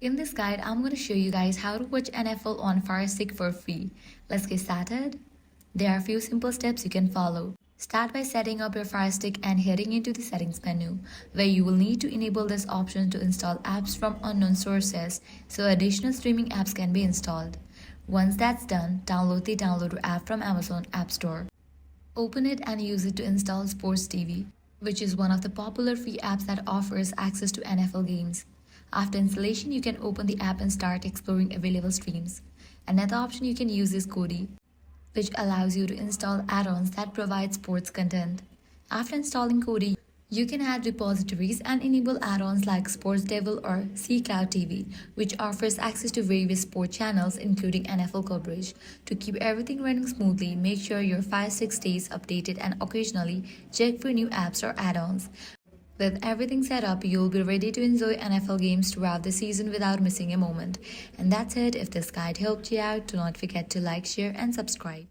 In this guide, I'm going to show you guys how to watch NFL on FireStick for free. Let's get started. There are a few simple steps you can follow. Start by setting up your FireStick and heading into the settings menu, where you will need to enable this option to install apps from unknown sources so additional streaming apps can be installed. Once that's done, download the Downloader app from Amazon App Store. Open it and use it to install Sports TV, which is one of the popular free apps that offers access to NFL games. After installation, you can open the app and start exploring available streams. Another option you can use is Kodi, which allows you to install add-ons that provide sports content. After installing Kodi, you can add repositories and enable add-ons like Sports Devil or C Cloud TV, which offers access to various sport channels including NFL coverage. To keep everything running smoothly, make sure your Fire Stick stays updated and occasionally check for new apps or add-ons. With everything set up, you'll be ready to enjoy NFL games throughout the season without missing a moment. And that's it. If this guide helped you out, do not forget to like, share, and subscribe.